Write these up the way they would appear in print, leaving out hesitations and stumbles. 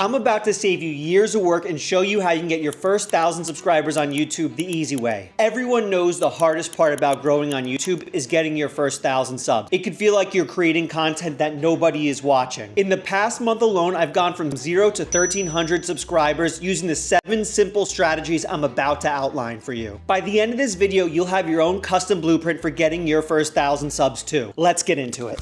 I'm about to save you years of work and show you how you can get your first 1,000 subscribers on YouTube the easy way. Everyone knows the hardest part about growing on YouTube is getting your first 1,000 subs. It can feel like you're creating content that nobody is watching. In the past month alone, I've gone from 0 to 1,300 subscribers using the 7 simple strategies I'm about to outline for you. By the end of this video, you'll have your own custom blueprint for getting your first 1,000 subs too. Let's get into it.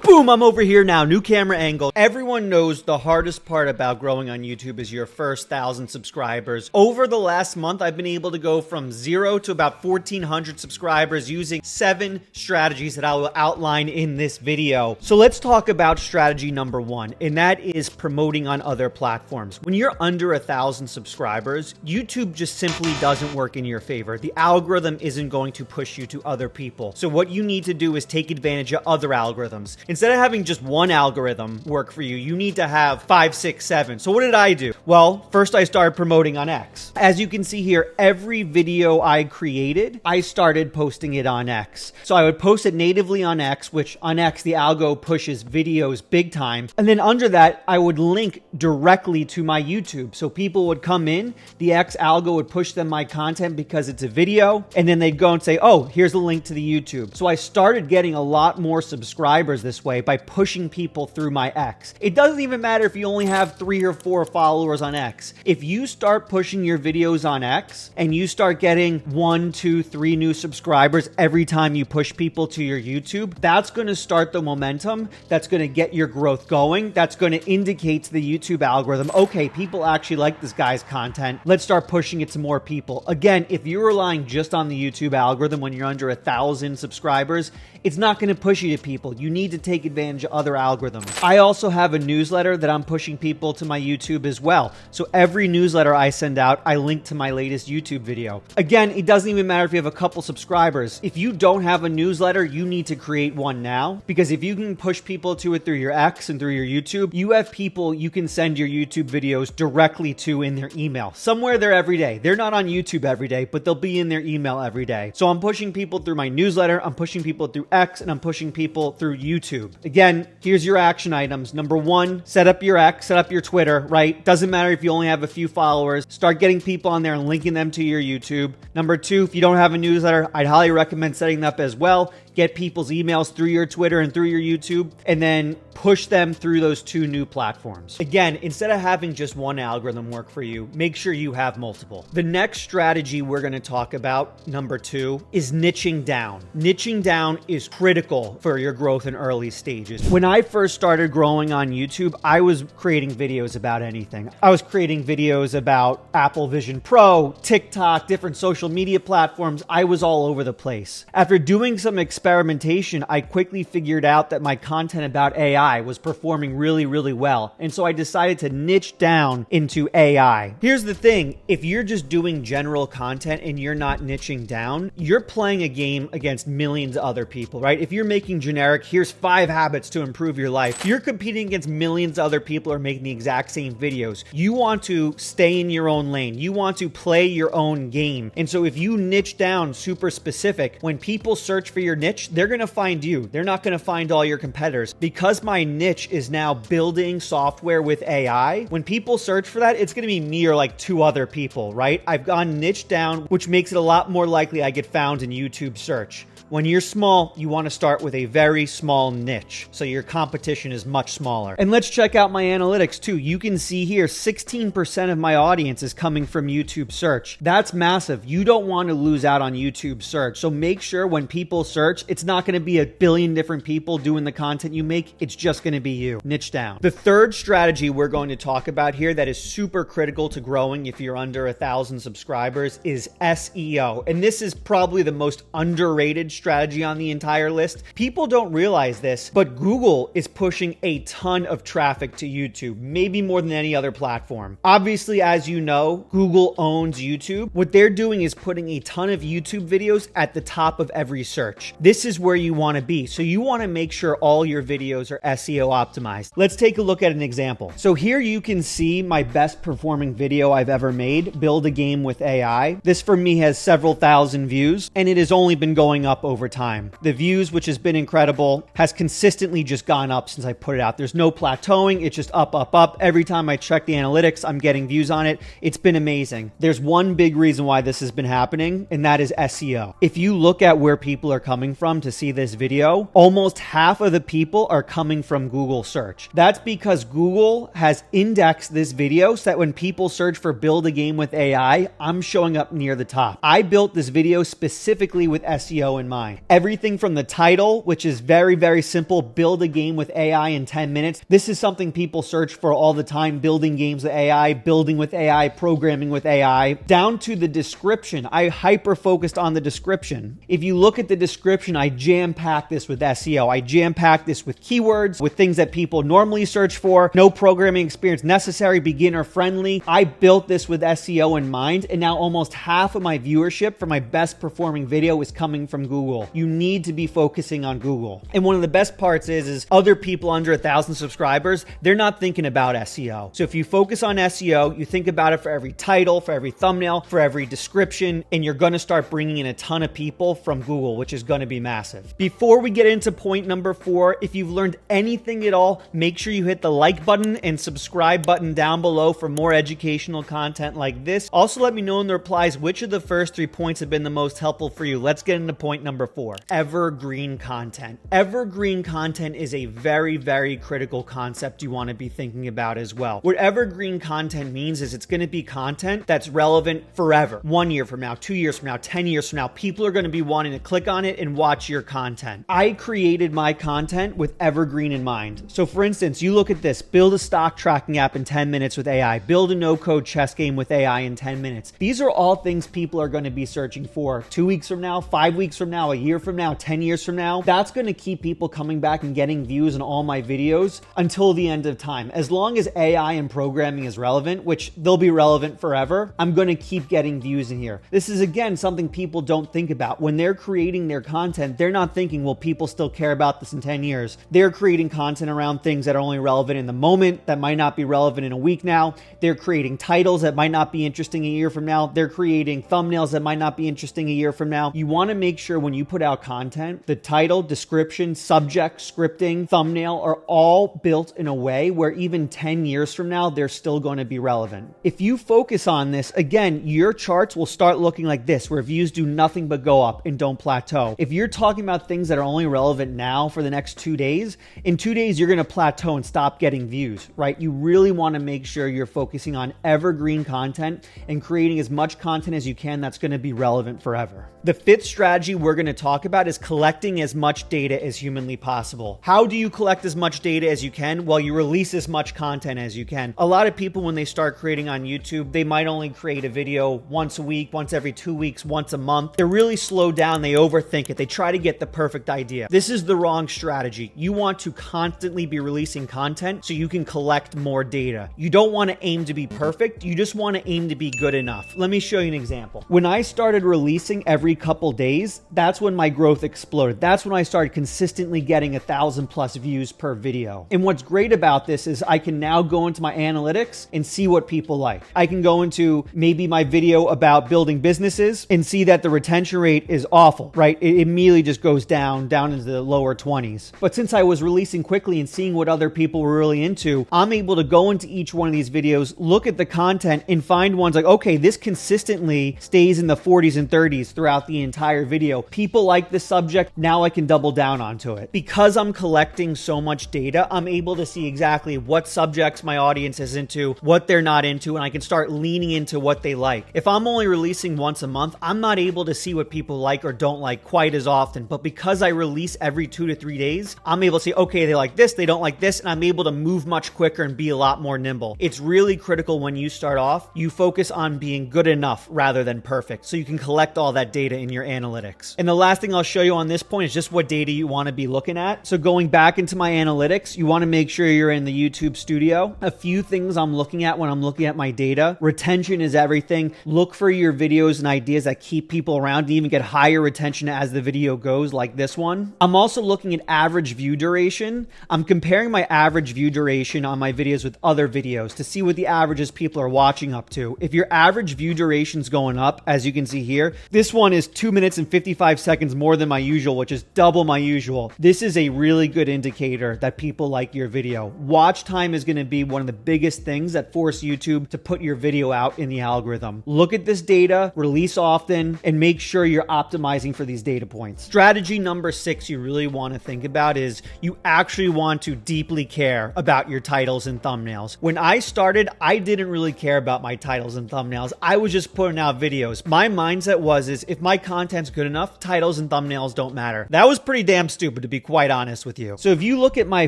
Boom, I'm over here now, new camera angle. Everyone knows the hardest part about growing on YouTube is your first 1,000 subscribers. Over the last month, I've been able to go from 0 to about 1,400 subscribers using 7 strategies that I will outline in this video. So let's talk about strategy number 1, and that is promoting on other platforms. When you're under 1,000 subscribers, YouTube just simply doesn't work in your favor. The algorithm isn't going to push you to other people. So what you need to do is take advantage of other algorithms. Instead of having just one algorithm work for you, you need to have 5, 6, 7. So what did I do? Well, first I started promoting on X. As you can see here, every video I created, I started posting it on X. So I would post it natively on X, which on X, the algo pushes videos big time. And then under that, I would link directly to my YouTube. So people would come in, the X algo would push them my content because it's a video, and then they'd go and say, oh, here's a link to the YouTube. So I started getting a lot more subscribers this way by pushing people through my X. It doesn't even matter if you only have 3 or 4 followers on X. If you start pushing your videos on X and you start getting 1, 2, 3 new subscribers every time you push people to your YouTube, that's going to start the momentum. That's going to get your growth going. That's going to indicate to the YouTube algorithm, okay, people actually like this guy's content. Let's start pushing it to more people. Again, if you're relying just on the YouTube algorithm when you're under 1,000 subscribers, it's not going to push you to people. You need to take advantage of other algorithms. I also have a newsletter that I'm pushing people to my YouTube as well. So every newsletter I send out, I link to my latest YouTube video. Again, it doesn't even matter if you have a couple subscribers. If you don't have a newsletter, you need to create one now, because if you can push people to it through your X and through your YouTube, you have people you can send your YouTube videos directly to in their email. Somewhere there every day. They're not on YouTube every day, but they'll be in their email every day. So I'm pushing people through my newsletter, I'm pushing people through X, and I'm pushing people through YouTube. Again, here's your action items. Number 1, set up your X, set up your Twitter, right? Doesn't matter if you only have a few followers. Start getting people on there and linking them to your YouTube. Number 2, if you don't have a newsletter, I'd highly recommend setting that up as well. Get people's emails through your Twitter and through your YouTube, and then push them through those 2 new platforms. Again, instead of having just one algorithm work for you, make sure you have multiple. The next strategy we're going to talk about, number 2, is niching down. Niching down is critical for your growth in early stages. When I first started growing on YouTube, I was creating videos about anything. I was creating videos about Apple Vision Pro, TikTok, different social media platforms. I was all over the place. After doing some experimentation, I quickly figured out that my content about AI was performing really, really well. And so I decided to niche down into AI. Here's the thing. If you're just doing general content and you're not niching down, you're playing a game against millions of other people, right? If you're making generic, here's 5 habits to improve your life, you're competing against millions of other people who are making the exact same videos. You want to stay in your own lane. You want to play your own game. And so if you niche down super specific, when people search for your niche, they're going to find you. They're not going to find all your competitors. Because my niche is now building software with AI, when people search for that, it's going to be me or like 2 other people, right? I've gone niche down, which makes it a lot more likely I get found in YouTube search. When you're small, you want to start with a very small niche, so your competition is much smaller. And let's check out my analytics too. You can see here 16% of my audience is coming from YouTube search. That's massive. You don't want to lose out on YouTube search. So make sure when people search, it's not going to be a billion different people doing the content you make. It's just going to be you. Niche down. The third strategy we're going to talk about here that is super critical to growing if you're under 1,000 subscribers is SEO. And this is probably the most underrated strategy on the entire list. People don't realize this, but Google is pushing a ton of traffic to YouTube, maybe more than any other platform. Obviously, as you know, Google owns YouTube. What they're doing is putting a ton of YouTube videos at the top of every search. This is where you want to be. So you want to make sure all your videos are SEO optimized. Let's take a look at an example. So here you can see my best performing video I've ever made, Build a Game with AI. This for me has several thousand views, and it has only been going up over time. The views, which has been incredible, has consistently just gone up since I put it out. There's no plateauing. It's just up, up, up. Every time I check the analytics, I'm getting views on it. It's been amazing. There's one big reason why this has been happening, and that is SEO. If you look at where people are coming from to see this video, almost half of the people are coming from Google search. That's because Google has indexed this video so that when people search for build a game with AI, I'm showing up near the top. I built this video specifically with SEO in mind. Everything from the title, which is very, very simple, build a game with AI in 10 minutes. This is something people search for all the time, building games with AI, building with AI, programming with AI, down to the description. I hyper-focused on the description. If you look at the description, I jam-packed this with SEO. I jam-packed this with keywords, with things that people normally search for, no programming experience necessary, beginner friendly. I built this with SEO in mind, and now almost half of my viewership for my best performing video is coming from Google. You need to be focusing on Google. And one of the best parts is other people under 1,000 subscribers, they're not thinking about SEO. So if you focus on SEO, you think about it for every title, for every thumbnail, for every description, and you're going to start bringing in a ton of people from Google, which is going to be massive. Before we get into point number 4, if you've learned anything at all, make sure you hit the like button and subscribe button down below for more educational content like this. Also, let me know in the replies which of the first 3 points have been the most helpful for you. Let's get into point number 4. Evergreen content. Evergreen content is a very, very critical concept you want to be thinking about as well. What evergreen content means is it's going to be content that's relevant forever. 1 year from now, 2 years from now, 10 years from now, people are going to be wanting to click on it and watch your content. I created my content with evergreen in mind. So for instance, you look at this, build a stock tracking app in 10 minutes with AI, build a no-code chess game with AI in 10 minutes. These are all things people are going to be searching for 2 weeks from now, 5 weeks from now, a year from now, 10 years from now. That's going to keep people coming back and getting views on all my videos until the end of time. As long as AI and programming is relevant, which they'll be relevant forever, I'm going to keep getting views in here. This is, again, something people don't think about. When they're creating their content, they're not thinking, will people still care about this in 10 years? They're creating content around things that are only relevant in the moment, that might not be relevant in a week now. They're creating titles that might not be interesting a year from now. They're creating thumbnails that might not be interesting a year from now. You want to make sure when you put out content, the title, description, subject, scripting, thumbnail are all built in a way where even 10 years from now, they're still going to be relevant. If you focus on this, again, your charts will start looking like this, where views do nothing but go up and don't plateau. If you're talking about things that are only relevant now for the next 2 days, in 2 days, you're going to plateau and stop getting views, right? You really want to make sure you're focusing on evergreen content and creating as much content as you can that's going to be relevant forever. The 5th strategy we're going to talk about is collecting as much data as humanly possible. How do you collect as much data as you can? Well, you release as much content as you can. A lot of people, when they start creating on YouTube, they might only create a video once a week, once every 2 weeks, once a month. They're really slowed down. They overthink it. They try to get the perfect idea. This is the wrong strategy. You want to constantly be releasing content so you can collect more data. You don't want to aim to be perfect. You just want to aim to be good enough. Let me show you an example. When I started releasing every couple days, that's when my growth exploded. That's when I started consistently getting 1,000+ views per video. And what's great about this is I can now go into my analytics and see what people like. I can go into maybe my video about building businesses and see that the retention rate is awful, right? It immediately just goes down into the lower 20s. But since I was releasing quickly and seeing what other people were really into, I'm able to go into each one of these videos, look at the content, and find ones like, okay, this consistently stays in the 40s and 30s throughout the entire video. People like this subject. Now I can double down onto it. Because I'm collecting so much data, I'm able to see exactly what subjects my audience is into, what they're not into, and I can start leaning into what they like. If I'm only releasing once a month, I'm not able to see what people like or don't like quite as often. But because I release every 2 to 3 days, I'm able to say, okay, they like this, they don't like this, and I'm able to move much quicker and be a lot more nimble. It's really critical when you start off, you focus on being good enough rather than perfect, so you can collect all that data in your analytics. And the last thing I'll show you on this point is just what data you want to be looking at. So going back into my analytics, you want to make sure you're in the YouTube studio. A few things I'm looking at when I'm looking at my data. Retention is everything. Look for your videos and ideas that keep people around and even get higher retention as the video goes, like this one. I'm also looking at average view duration. I'm comparing my average view duration on my videos with other videos to see what the averages people are watching up to. If your average view duration's going up, as you can see here, this one is 2 minutes and 55 seconds more than my usual, which is double my usual, this is a really good indicator that people like your video. Watch time is going to be one of the biggest things that force YouTube to put your video out in the algorithm. Look at this data, release often, and make sure you're optimizing for these data points. Strategy number 6 you really want to think about is you actually want to deeply care about your titles and thumbnails. When I started, I didn't really care about my titles and thumbnails. I was just putting out videos. My mindset was if my content's good enough, titles and thumbnails don't matter. That was pretty damn stupid, to be quite honest with you. So if you look at my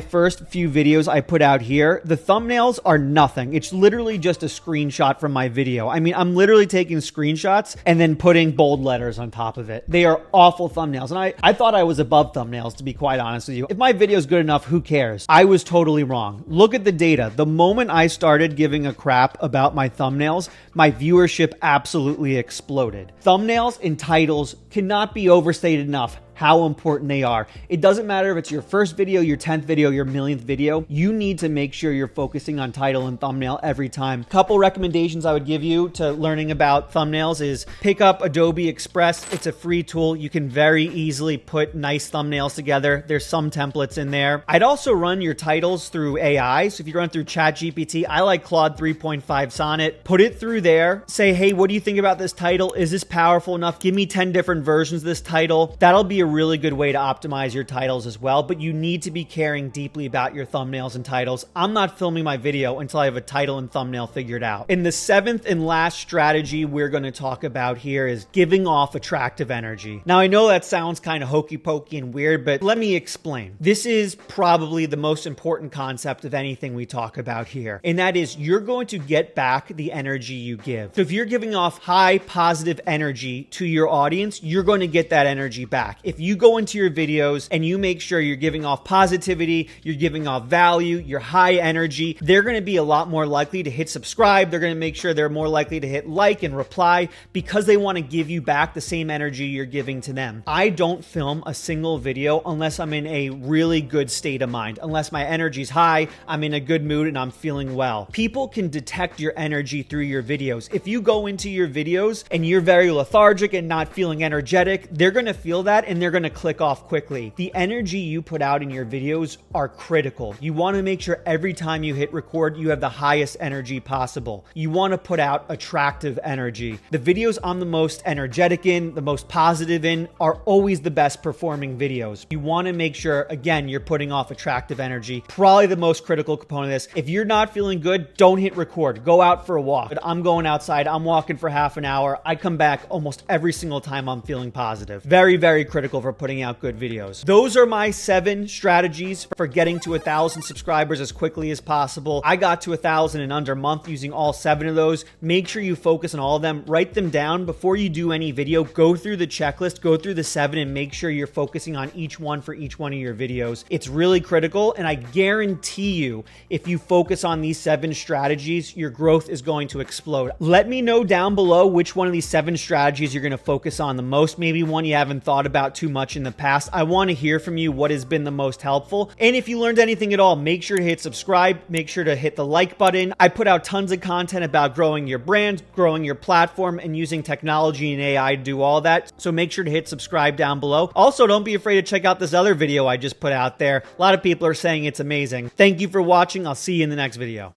first few videos I put out here, the thumbnails are nothing. It's literally just a screenshot from my video. I mean, I'm literally taking screenshots and then putting bold letters on top of it. They are awful thumbnails. And I thought I was above thumbnails, to be quite honest with you. If my video is good enough, who cares? I was totally wrong. Look at the data. The moment I started giving a crap about my thumbnails, my viewership absolutely exploded. Thumbnails and titles cannot be overstated enough how important they are. It doesn't matter if it's your first video, your 10th video, your millionth video, you need to make sure you're focusing on title and thumbnail every time. Couple recommendations I would give you to learning about thumbnails is pick up Adobe Express. It's a free tool. You can very easily put nice thumbnails together. There's some templates in there. I'd also run your titles through AI. So if you run through ChatGPT, I like Claude 3.5 Sonnet. Put it through there. Say, hey, what do you think about this title? Is this powerful enough? Give me 10 different versions of this title. That'll be a really good way to optimize your titles as well, but you need to be caring deeply about your thumbnails and titles. I'm not filming my video until I have a title and thumbnail figured out. And the 7th and last strategy we're going to talk about here is giving off attractive energy. Now, I know that sounds kind of hokey pokey and weird, but let me explain. This is probably the most important concept of anything we talk about here, and that is you're going to get back the energy you give. So if you're giving off high positive energy to your audience, you're going to get that energy back. If you go into your videos and you make sure you're giving off positivity, you're giving off value, you're high energy, they're going to be a lot more likely to hit subscribe. They're going to make sure they're more likely to hit like and reply because they want to give you back the same energy you're giving to them. I don't film a single video unless I'm in a really good state of mind, unless my energy's high, I'm in a good mood, and I'm feeling well. People can detect your energy through your videos. If you go into your videos and you're very lethargic and not feeling energetic, they're going to feel that and they're going to click off quickly. The energy you put out in your videos are critical. You want to make sure every time you hit record, you have the highest energy possible. You want to put out attractive energy. The videos I'm the most energetic in, the most positive in, are always the best performing videos. You want to make sure, again, you're putting off attractive energy. Probably the most critical component of this. If you're not feeling good, don't hit record. Go out for a walk. But I'm going outside. I'm walking for half an hour. I come back almost every single time I'm feeling positive. Very, very critical for putting out good videos. Those are my 7 strategies for getting to 1,000 subscribers as quickly as possible. I got to 1,000 in under a month using all 7 of those. Make sure you focus on all of them. Write them down before you do any video. Go through the checklist, go through the 7, and make sure you're focusing on each one for each one of your videos. It's really critical, and I guarantee you, if you focus on these 7 strategies, your growth is going to explode. Let me know down below which one of these 7 strategies you're going to focus on the most. Maybe one you haven't thought about too much in the past. I want to hear from you what has been the most helpful. And if you learned anything at all, make sure to hit subscribe. Make sure to hit the like button. I put out tons of content about growing your brand, growing your platform, and using technology and AI to do all that. So make sure to hit subscribe down below. Also, don't be afraid to check out this other video I just put out there. A lot of people are saying it's amazing. Thank you for watching. I'll see you in the next video.